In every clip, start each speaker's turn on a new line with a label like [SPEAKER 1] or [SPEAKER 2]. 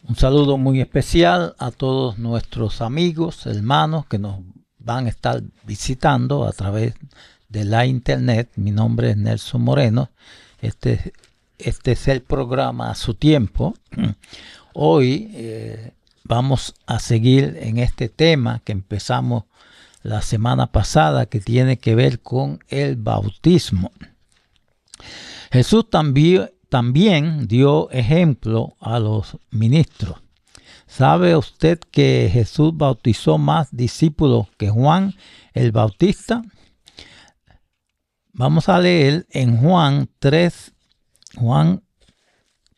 [SPEAKER 1] Un saludo muy especial a todos nuestros amigos, hermanos que nos van a estar visitando a través de la internet. Mi nombre es Nelson Moreno. Este, este es el programa A Su Tiempo. Hoy vamos a seguir en este tema que empezamos la semana pasada, que tiene que ver con el bautismo. Jesús también dio ejemplo a los ministros. ¿Sabe usted que Jesús bautizó más discípulos que Juan el Bautista? Vamos a leer en Juan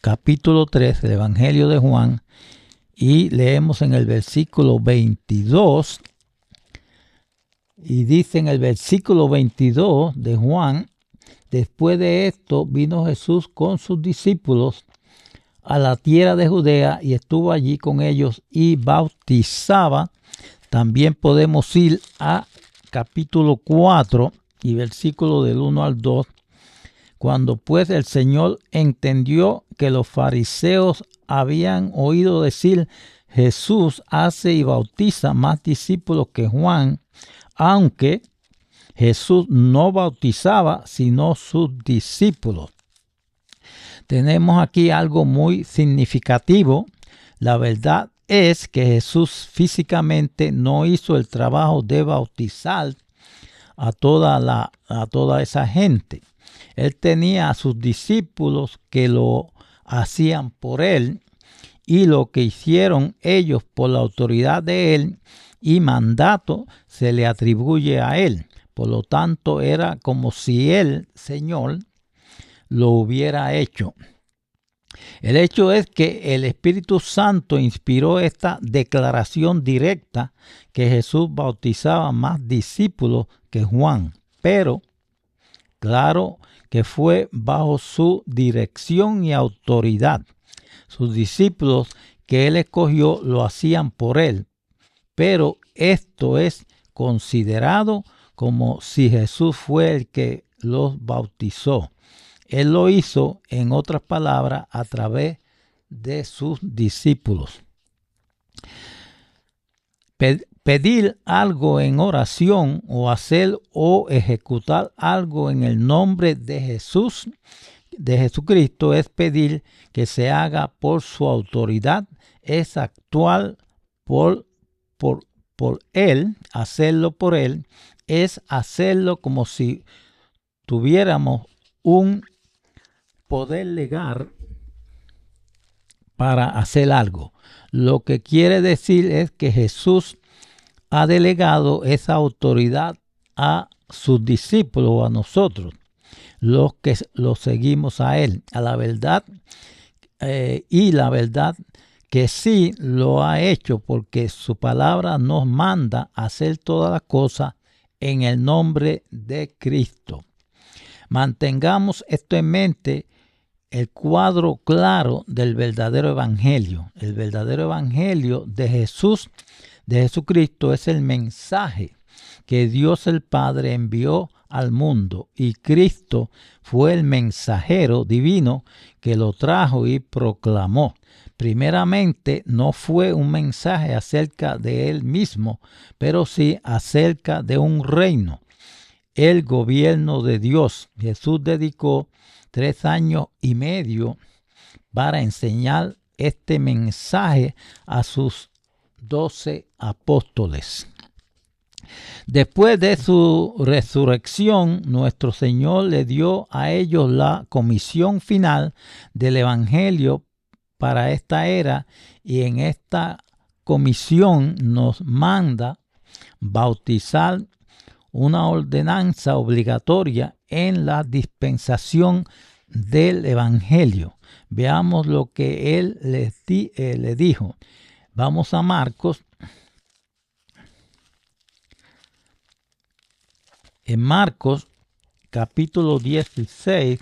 [SPEAKER 1] capítulo 3, el Evangelio de Juan, y leemos en el versículo 22, y dice en el versículo 22 de Juan: después de esto vino Jesús con sus discípulos a la tierra de Judea y estuvo allí con ellos y bautizaba. También podemos ir a capítulo 4 y versículo del 1 al 2. Cuando pues el Señor entendió que los fariseos habían oído decir: Jesús hace y bautiza más discípulos que Juan, aunque Jesús no bautizaba sino sus discípulos. Tenemos aquí algo muy significativo. La verdad es que Jesús físicamente no hizo el trabajo de bautizar a toda esa gente. Él tenía a sus discípulos que lo hacían por él, y lo que hicieron ellos por la autoridad de él y mandato se le atribuye a él. Por lo tanto, era como si el Señor lo hubiera hecho. El hecho es que el Espíritu Santo inspiró esta declaración directa que Jesús bautizaba más discípulos que Juan, pero claro que fue bajo su dirección y autoridad. Sus discípulos que él escogió lo hacían por él, pero esto es considerado como si Jesús fue el que los bautizó. Él lo hizo, en otras palabras, a través de sus discípulos. Pedir algo en oración o hacer o ejecutar algo en el nombre de Jesús, de Jesucristo, es pedir que se haga por su autoridad, es actuar por Él, hacerlo por Él, es hacerlo como si tuviéramos un poder legal para hacer algo. Lo que quiere decir es que Jesús ha delegado esa autoridad a sus discípulos o a nosotros, los que lo seguimos a él, a la verdad, y la verdad que sí lo ha hecho, porque su palabra nos manda a hacer todas las cosas en el nombre de Cristo. Mantengamos esto en mente, el cuadro claro del verdadero evangelio. El verdadero evangelio de Jesús, de Jesucristo, es el mensaje que Dios el Padre envió al mundo, y Cristo fue el mensajero divino que lo trajo y proclamó. Primeramente, no fue un mensaje acerca de él mismo, pero sí acerca de un reino, el gobierno de Dios. Jesús dedicó 3 años y medio para enseñar este mensaje a sus 12 apóstoles. Después de su resurrección, nuestro Señor le dio a ellos la comisión final del Evangelio para esta era, y en esta comisión nos manda bautizar, una ordenanza obligatoria en la dispensación del Evangelio. Veamos lo que él le dijo. Vamos a Marcos. En Marcos capítulo 16,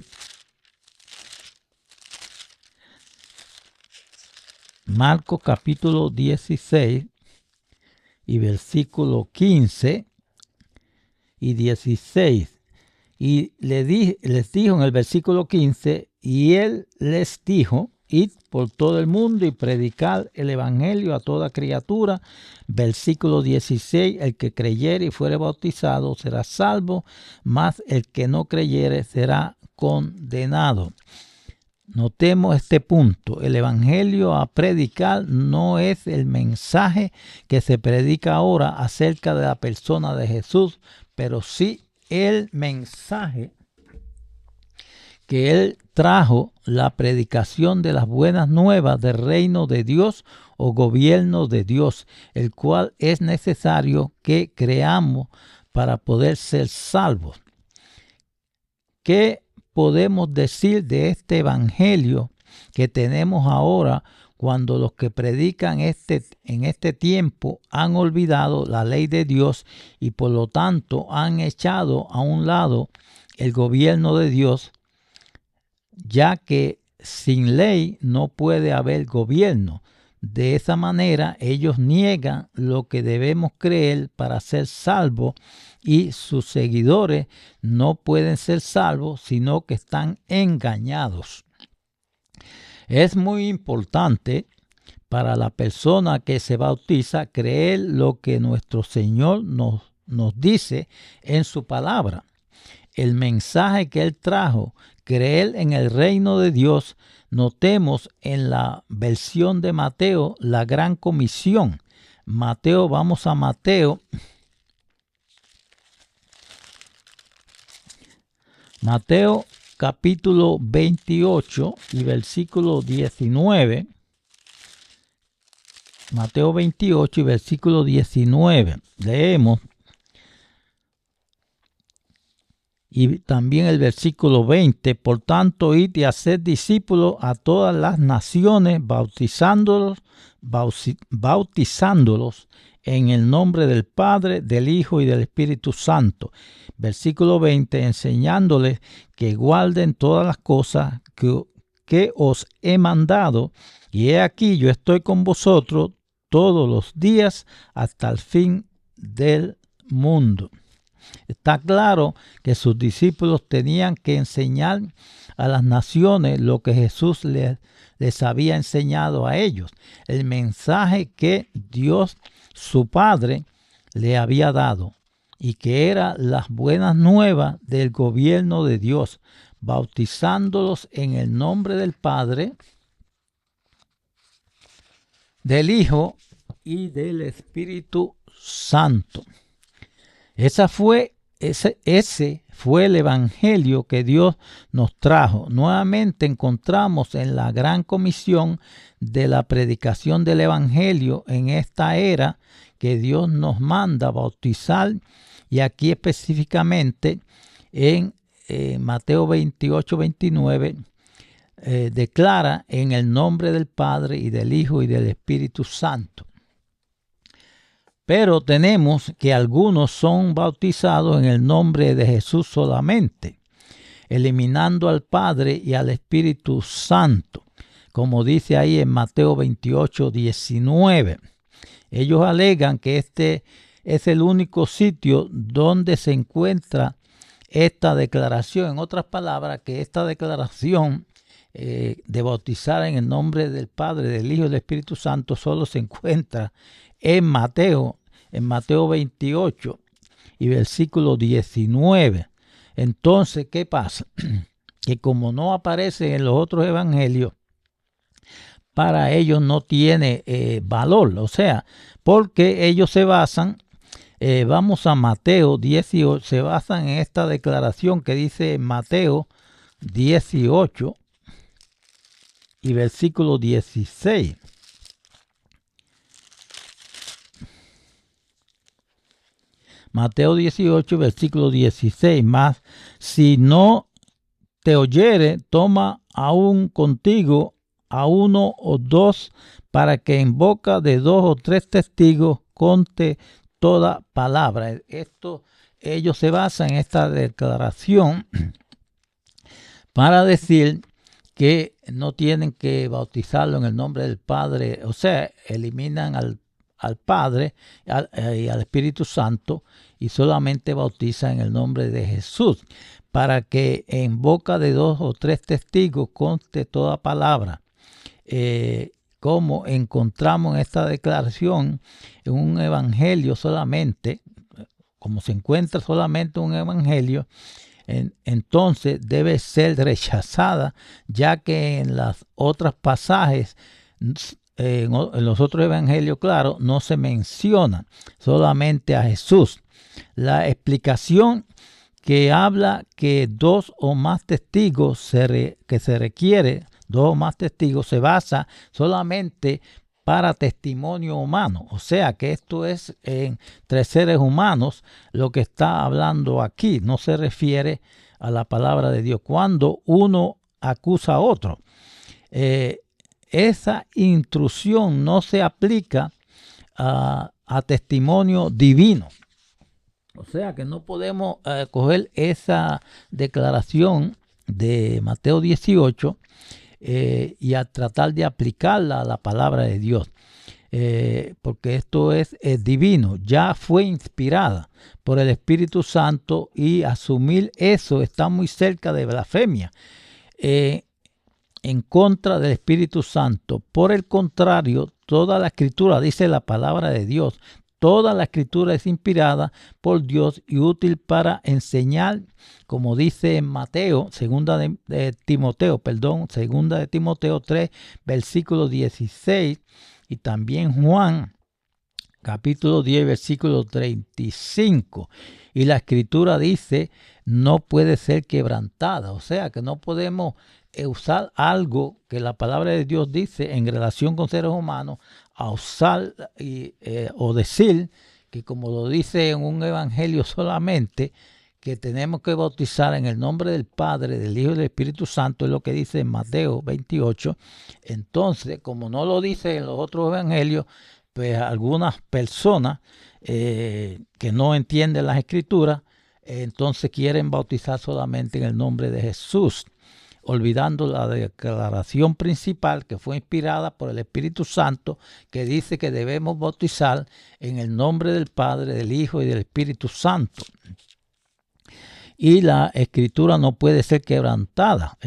[SPEAKER 1] Marcos capítulo 16 y versículo 15 y 16. Y les dijo en el versículo 15: y él les dijo: id por todo el mundo y predicar el evangelio a toda criatura. Versículo 16, el que creyere y fuere bautizado será salvo, mas el que no creyere será condenado. Notemos este punto. El evangelio a predicar no es el mensaje que se predica ahora acerca de la persona de Jesús, pero sí el mensaje que él trajo, la predicación de las buenas nuevas del reino de Dios o gobierno de Dios, el cual es necesario que creamos para poder ser salvos. ¿Qué podemos decir de este evangelio que tenemos ahora cuando los que predican en este tiempo han olvidado la ley de Dios y por lo tanto han echado a un lado el gobierno de Dios, ya que sin ley no puede haber gobierno? De esa manera ellos niegan lo que debemos creer para ser salvos y sus seguidores no pueden ser salvos, sino que están engañados. Es muy importante para la persona que se bautiza creer lo que nuestro Señor nos dice en su palabra. El mensaje que Él trajo, creer en el reino de Dios, notemos en la versión de Mateo la gran comisión. Vamos a Mateo. Mateo capítulo 28 y versículo 19. Mateo 28 y versículo 19. Leemos. Y también el versículo 20, por tanto, id y haced discípulos a todas las naciones, bautizándolos en el nombre del Padre, del Hijo y del Espíritu Santo. Versículo 20, enseñándoles que guarden todas las cosas que os he mandado, y he aquí yo estoy con vosotros todos los días hasta el fin del mundo. Está claro que sus discípulos tenían que enseñar a las naciones lo que Jesús les había enseñado a ellos, el mensaje que Dios, su Padre, le había dado, y que era las buenas nuevas del gobierno de Dios, bautizándolos en el nombre del Padre, del Hijo y del Espíritu Santo. Ese fue el evangelio que Dios nos trajo. Nuevamente encontramos en la gran comisión de la predicación del evangelio en esta era que Dios nos manda bautizar, y aquí específicamente en Mateo 28, 29 declara en el nombre del Padre y del Hijo y del Espíritu Santo. Pero tenemos que algunos son bautizados en el nombre de Jesús solamente, eliminando al Padre y al Espíritu Santo, como dice ahí en Mateo 28, 19. Ellos alegan que este es el único sitio donde se encuentra esta declaración. En otras palabras, que esta declaración de bautizar en el nombre del Padre, del Hijo y del Espíritu Santo solo se encuentra en Mateo 28 y versículo 19. Entonces, ¿qué pasa? Que como no aparece en los otros evangelios, para ellos no tiene valor. O sea, porque ellos se basan, vamos a Mateo 18, se basan en esta declaración que dice Mateo 18 y versículo 16. Mateo 18, versículo 16, más si no te oyere, toma aún contigo a uno o dos, para que en boca de dos o tres testigos conte toda palabra. Ellos se basan en esta declaración para decir que no tienen que bautizarlo en el nombre del Padre, o sea, eliminan al Padre y al Espíritu Santo y solamente bautizan en el nombre de Jesús, para que en boca de dos o tres testigos conste toda palabra. como encontramos en esta declaración en un evangelio solamente, como se encuentra solamente un evangelio, entonces debe ser rechazada, ya que en las otras pasajes, en los otros evangelios, claro, no se menciona solamente a Jesús. La explicación que habla que dos o más testigos que se requiere, dos o más testigos, se basa solamente para testimonio humano. O sea que esto es entre seres humanos lo que está hablando aquí. No se refiere a la palabra de Dios. Cuando uno acusa a otro, esa intrusión no se aplica a testimonio divino. O sea que no podemos coger esa declaración de Mateo 18 y a tratar de aplicarla a la palabra de Dios. Porque esto es divino, ya fue inspirada por el Espíritu Santo, y asumir eso está muy cerca de blasfemia en contra del Espíritu Santo. Por el contrario, toda la escritura, dice la palabra de Dios, toda la escritura es inspirada por Dios y útil para enseñar, como dice en Mateo, segunda de Timoteo 3, versículo 16, y también Juan, capítulo 10, versículo 35. Y la escritura dice, no puede ser quebrantada. O sea que no podemos usar algo que la palabra de Dios dice en relación con seres humanos, a usar o decir que, como lo dice en un evangelio solamente, que tenemos que bautizar en el nombre del Padre, del Hijo y del Espíritu Santo, es lo que dice en Mateo 28. Entonces, como no lo dice en los otros evangelios, pues algunas personas que no entienden las escrituras, entonces quieren bautizar solamente en el nombre de Jesús, olvidando la declaración principal que fue inspirada por el Espíritu Santo, que dice que debemos bautizar en el nombre del Padre, del Hijo y del Espíritu Santo. Y la escritura no puede ser quebrantada.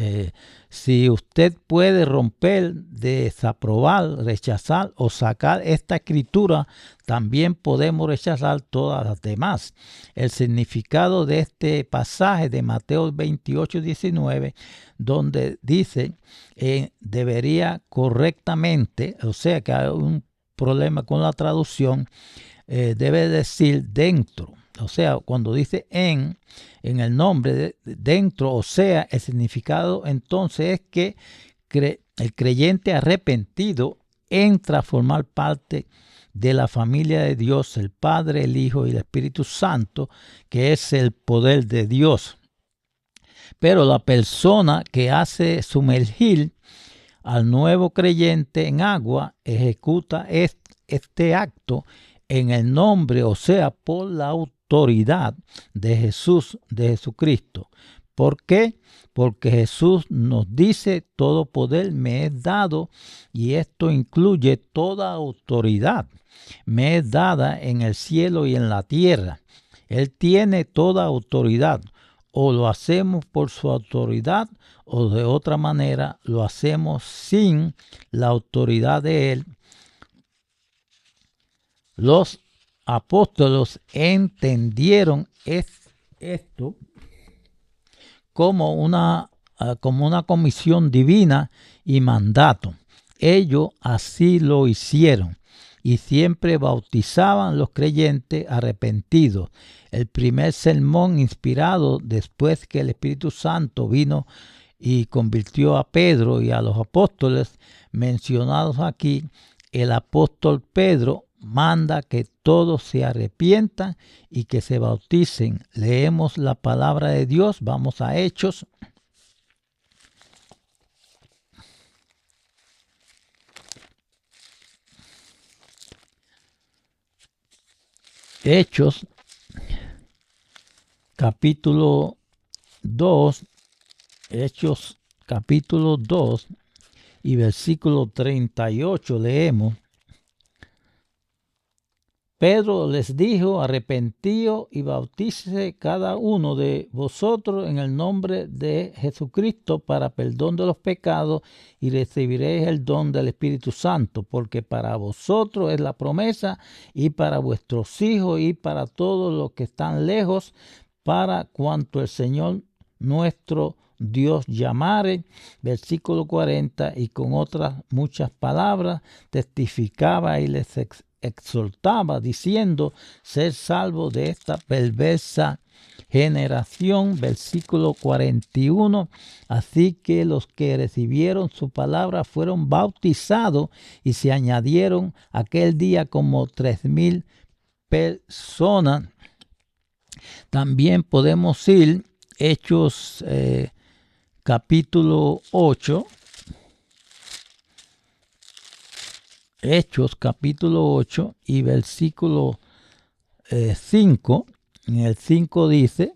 [SPEAKER 1] Si usted puede romper, desaprobar, rechazar o sacar esta escritura, también podemos rechazar todas las demás. El significado de este pasaje de Mateo 28, 19, donde dice debería correctamente, o sea que hay un problema con la traducción, debe decir dentro. O sea, cuando dice en el nombre dentro, o sea, el significado entonces es que el creyente arrepentido entra a formar parte de la familia de Dios, el Padre, el Hijo y el Espíritu Santo, que es el poder de Dios. Pero la persona que hace sumergir al nuevo creyente en agua ejecuta este acto en el nombre, o sea, por la autoridad de Jesús, de Jesucristo. ¿Por qué? Porque Jesús nos dice, todo poder me es dado, y esto incluye toda autoridad. Me es dada en el cielo y en la tierra. Él tiene toda autoridad. O lo hacemos por su autoridad, o de otra manera lo hacemos sin la autoridad de Él. Los apóstoles entendieron esto como una comisión divina y mandato. Ellos así lo hicieron y siempre bautizaban los creyentes arrepentidos. El primer sermón inspirado después que el Espíritu Santo vino y convirtió a Pedro y a los apóstoles mencionados aquí, el apóstol Pedro manda que todos se arrepientan y que se bauticen. Leemos la palabra de Dios, vamos a Hechos. Hechos, capítulo 2, Hechos, capítulo 2 y versículo 38 leemos. Pedro les dijo: arrepentíos y bautícese cada uno de vosotros en el nombre de Jesucristo para perdón de los pecados, y recibiréis el don del Espíritu Santo, porque para vosotros es la promesa, y para vuestros hijos, y para todos los que están lejos, para cuanto el Señor nuestro Dios llamare. Versículo 40, y con otras muchas palabras testificaba y les exhortaba, diciendo: ser salvo de esta perversa generación. Versículo 41, así que los que recibieron su palabra fueron bautizados, y se añadieron aquel día como 3,000 personas. También podemos ir Hechos capítulo 8. Hechos capítulo 8 y versículo 5. En el 5 dice: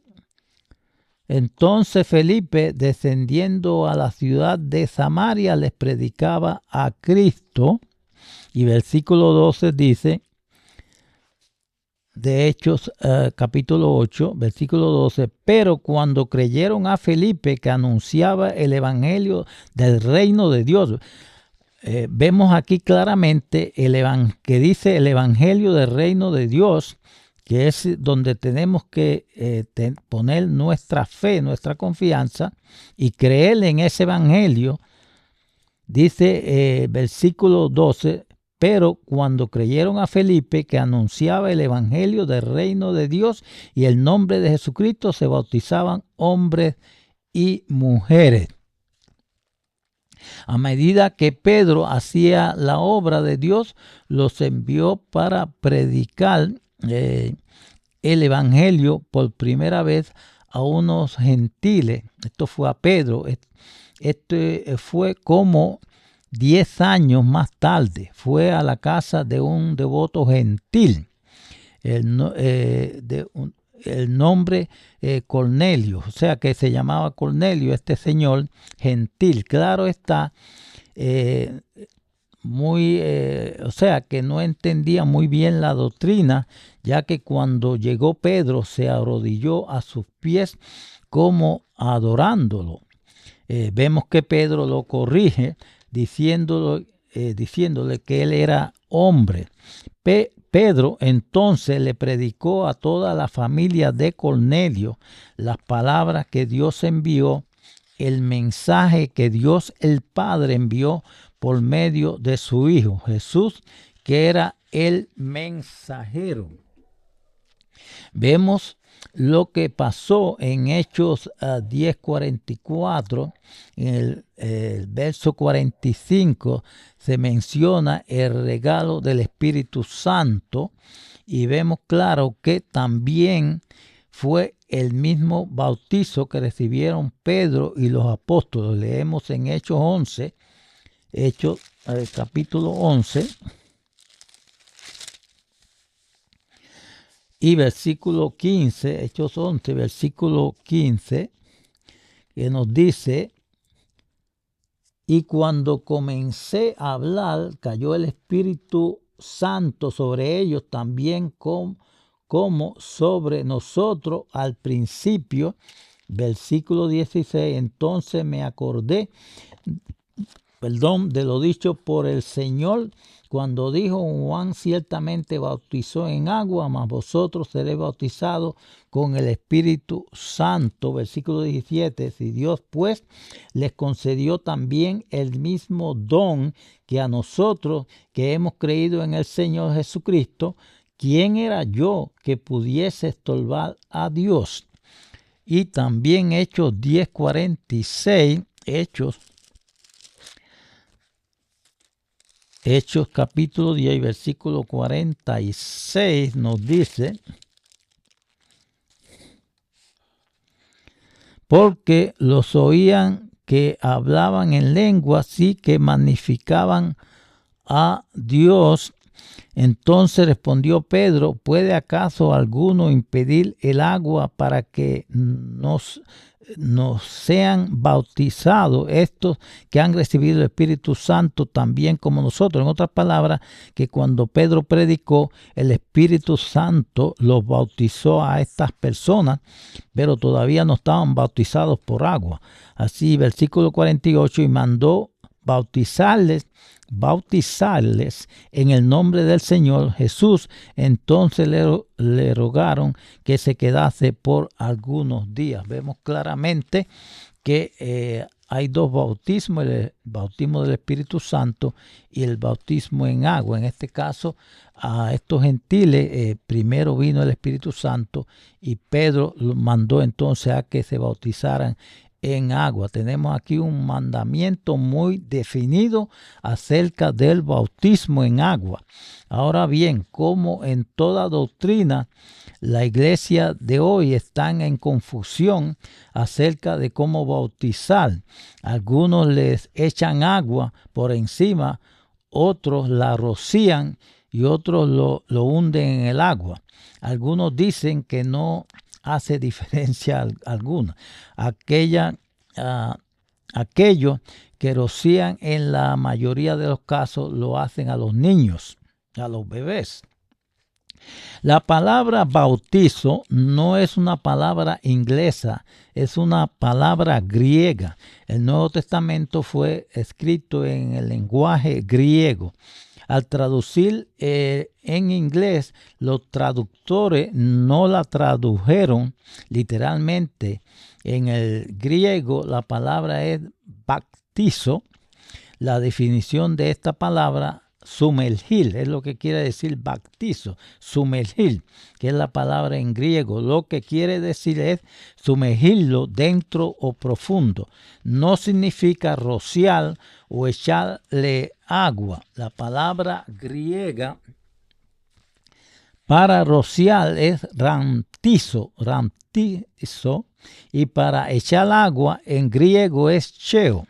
[SPEAKER 1] entonces Felipe, descendiendo a la ciudad de Samaria, les predicaba a Cristo. Y versículo 12 dice, de Hechos capítulo 8, versículo 12, pero cuando creyeron a Felipe, que anunciaba el evangelio del reino de Dios. Vemos aquí claramente que dice el evangelio del reino de Dios, que es donde tenemos que poner nuestra fe, nuestra confianza y creer en ese evangelio. Dice versículo 12, pero cuando creyeron a Felipe, que anunciaba el evangelio del reino de Dios y el nombre de Jesucristo, se bautizaban hombres y mujeres. A medida que Pedro hacía la obra de Dios, los envió para predicar el evangelio por primera vez a unos gentiles. Esto fue a Pedro. Esto fue como 10 años más tarde. Fue a la casa de un devoto gentil. El nombre Cornelio, o sea que se llamaba Cornelio, este señor gentil. Claro está, o sea que no entendía muy bien la doctrina, ya que cuando llegó Pedro se arrodilló a sus pies como adorándolo. Vemos que Pedro lo corrige diciéndole que él era hombre. Pedro entonces le predicó a toda la familia de Cornelio las palabras que Dios envió, el mensaje que Dios el Padre envió por medio de su Hijo Jesús, que era el mensajero. Vemos lo que pasó en Hechos 10:44, en el verso 45 se menciona el regalo del Espíritu Santo, y vemos claro que también fue el mismo bautizo que recibieron Pedro y los apóstoles. Leemos en Hechos 11, Hechos capítulo 11. Y versículo 15, Hechos 11, versículo 15, que nos dice: y cuando comencé a hablar, cayó el Espíritu Santo sobre ellos, también como sobre nosotros al principio. Versículo 16, entonces me acordé, de lo dicho por el Señor, cuando dijo: Juan ciertamente bautizó en agua, mas vosotros seréis bautizados con el Espíritu Santo. Versículo 17, si Dios pues les concedió también el mismo don que a nosotros, que hemos creído en el Señor Jesucristo, ¿quién era yo que pudiese estorbar a Dios? Y también Hechos 10:46, Hechos capítulo 10, versículo 46 nos dice: porque los oían que hablaban en lengua, así que magnificaban a Dios. Entonces respondió Pedro: ¿puede acaso alguno impedir el agua para que nos nos sean bautizados estos que han recibido el Espíritu Santo también como nosotros. En otras palabras, que cuando Pedro predicó, el Espíritu Santo los bautizó a estas personas, pero todavía no estaban bautizados por agua. Así, versículo 48, y mandó bautizarles en el nombre del Señor Jesús. Entonces le rogaron que se quedase por algunos días. Vemos claramente que hay dos bautismos, el bautismo del Espíritu Santo y el bautismo en agua. En este caso, a estos gentiles primero vino el Espíritu Santo y Pedro mandó entonces a que se bautizaran en agua. Tenemos aquí un mandamiento muy definido acerca del bautismo en agua. Ahora bien, como en toda doctrina, la iglesia de hoy están en confusión acerca de cómo bautizar. Algunos les echan agua por encima, otros la rocían y otros lo hunden en el agua. Algunos dicen que no hace diferencia alguna. Aquellos que rocían en la mayoría de los casos lo hacen a los niños, a los bebés. La palabra bautizo no es una palabra inglesa, es una palabra griega. El Nuevo Testamento fue escrito en el lenguaje griego. Al traducir en inglés, los traductores no la tradujeron literalmente. En el griego la palabra es baptizo. La definición de esta palabra, sumergir, es lo que quiere decir baptizo, sumergir, que es la palabra en griego. Lo que quiere decir es sumergirlo dentro o profundo. No significa rociar o echarle agua. La palabra griega para rociar es rantizo, y para echar agua en griego es cheo.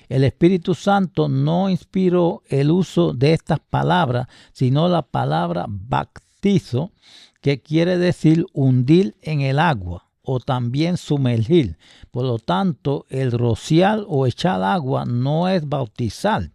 [SPEAKER 1] El Espíritu Santo no inspiró el uso de estas palabras, sino la palabra baptizo, que quiere decir hundir en el agua o también sumergir. Por lo tanto, el rociar o echar agua no es bautizar.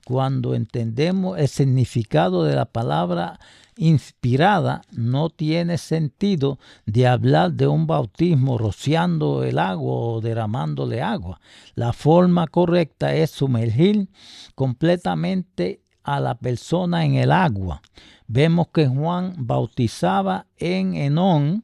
[SPEAKER 1] Cuando entendemos el significado de la palabra inspirada, no tiene sentido de hablar de un bautismo rociando el agua o derramándole agua. La forma correcta es sumergir completamente a la persona en el agua. Vemos que Juan bautizaba en Enón,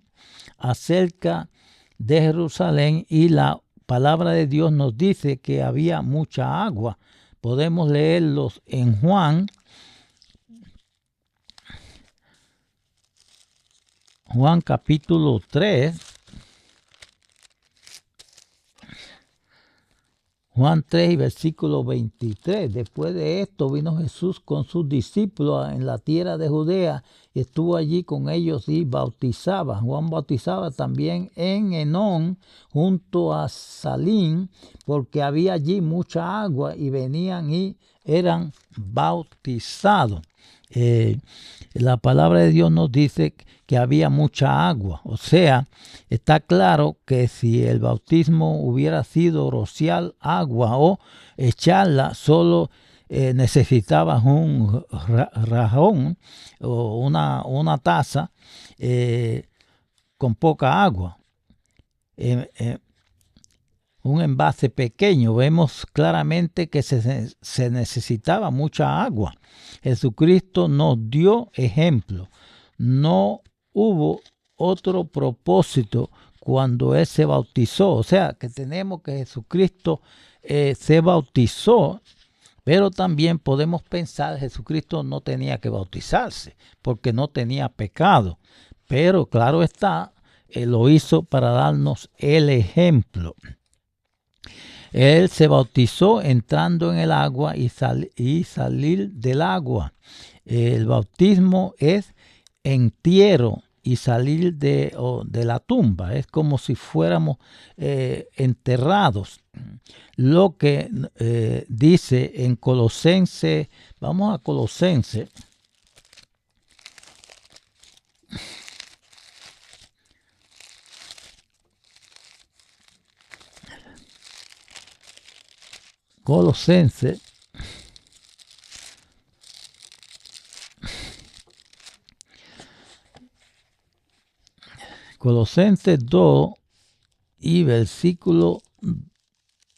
[SPEAKER 1] acerca de Jerusalén, y la palabra de Dios nos dice que había mucha agua. Podemos leerlos en Juan capítulo 3. Juan 3 y versículo 23. Después de esto vino Jesús con sus discípulos en la tierra de Judea y estuvo allí con ellos y bautizaba. Juan bautizaba también en Enón junto a Salim, porque había allí mucha agua y venían y eran bautizados. La palabra de Dios nos dice que había mucha agua. O sea, está claro que si el bautismo hubiera sido rociar agua o echarla, solo necesitabas un rajón o una taza con poca agua. Un envase pequeño. Vemos claramente que se necesitaba mucha agua. Jesucristo nos dio ejemplo. No hubo otro propósito cuando Él se bautizó. O sea, que tenemos que Jesucristo se bautizó, pero también podemos pensar Jesucristo no tenía que bautizarse porque no tenía pecado. Pero claro está, Él lo hizo para darnos el ejemplo. Él se bautizó entrando en el agua y salir del agua. El bautismo es entierro y salir de la tumba. Es como si fuéramos enterrados. Lo que dice en Colosenses, vamos a Colosenses. Colosenses Colosenses 2 y versículo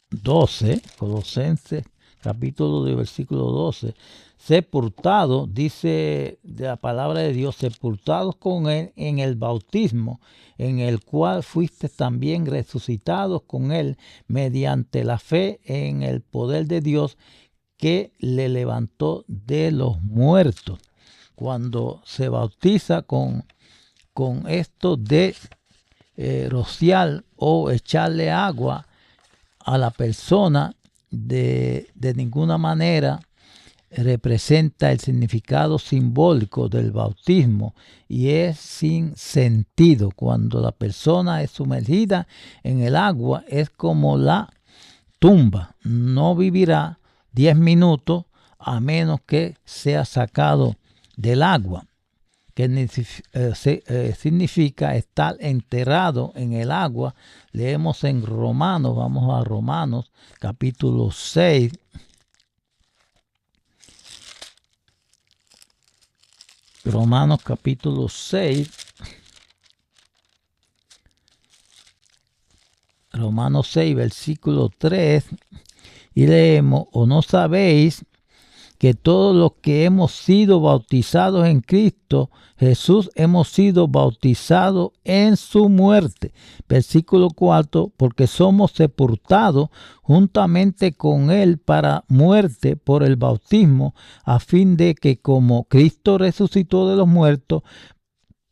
[SPEAKER 1] 12, Colosenses capítulo de versículo 12, sepultados, dice de la palabra de Dios, sepultados con él en el bautismo, en el cual fuiste también resucitados con él mediante la fe en el poder de Dios que le levantó de los muertos. Cuando se bautiza con esto de rociar o echarle agua a la persona, de ninguna manera representa el significado simbólico del bautismo y es sin sentido. Cuando la persona es sumergida en el agua es como la tumba, no vivirá 10 minutos a menos que sea sacado del agua, que significa estar enterrado en el agua. Leemos en Romanos, vamos a Romanos capítulo 6. Romanos capítulo 6. Romanos 6, versículo 3. Y leemos, ¿o no sabéis que todos los que hemos sido bautizados en Cristo Jesús hemos sido bautizados en su muerte? Versículo 4, porque somos sepultados juntamente con él para muerte por el bautismo, a fin de que como Cristo resucitó de los muertos,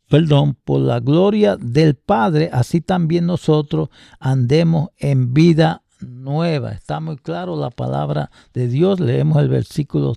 [SPEAKER 1] por la gloria del Padre, así también nosotros andemos en vida nueva. Está muy claro la palabra de Dios. Leemos el versículo,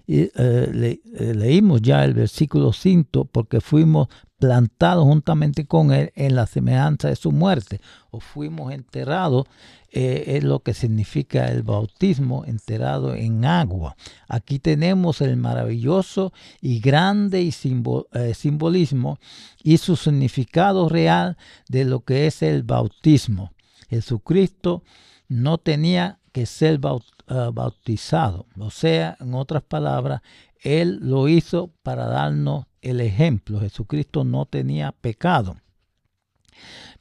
[SPEAKER 1] leímos ya el versículo 5, porque fuimos plantados juntamente con él en la semejanza de su muerte, o fuimos enterrados, es lo que significa el bautismo, enterrado en agua. Aquí tenemos el maravilloso y grande simbolismo y su significado real de lo que es el bautismo. Jesucristo no tenía que ser bautizado, o sea, en otras palabras, él lo hizo para darnos el ejemplo. Jesucristo no tenía pecado,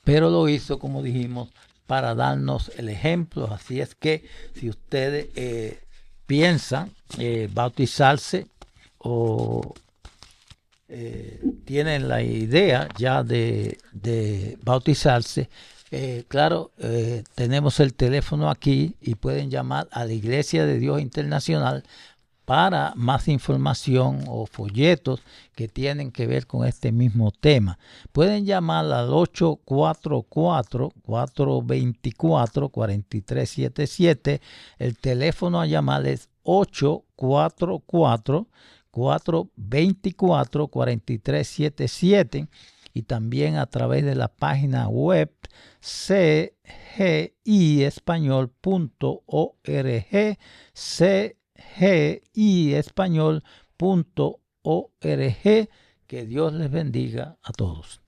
[SPEAKER 1] pero lo hizo, como dijimos, para darnos el ejemplo. Así es que si ustedes piensan bautizarse o tienen la idea ya de bautizarse, claro, tenemos el teléfono aquí y pueden llamar a la Iglesia de Dios Internacional para más información o folletos que tienen que ver con este mismo tema. Pueden llamar al 844-424-4377. El teléfono a llamar es 844-424-4377 y también a través de la página web cgiespañol.org, cgiespañol.org. Que Dios les bendiga a todos.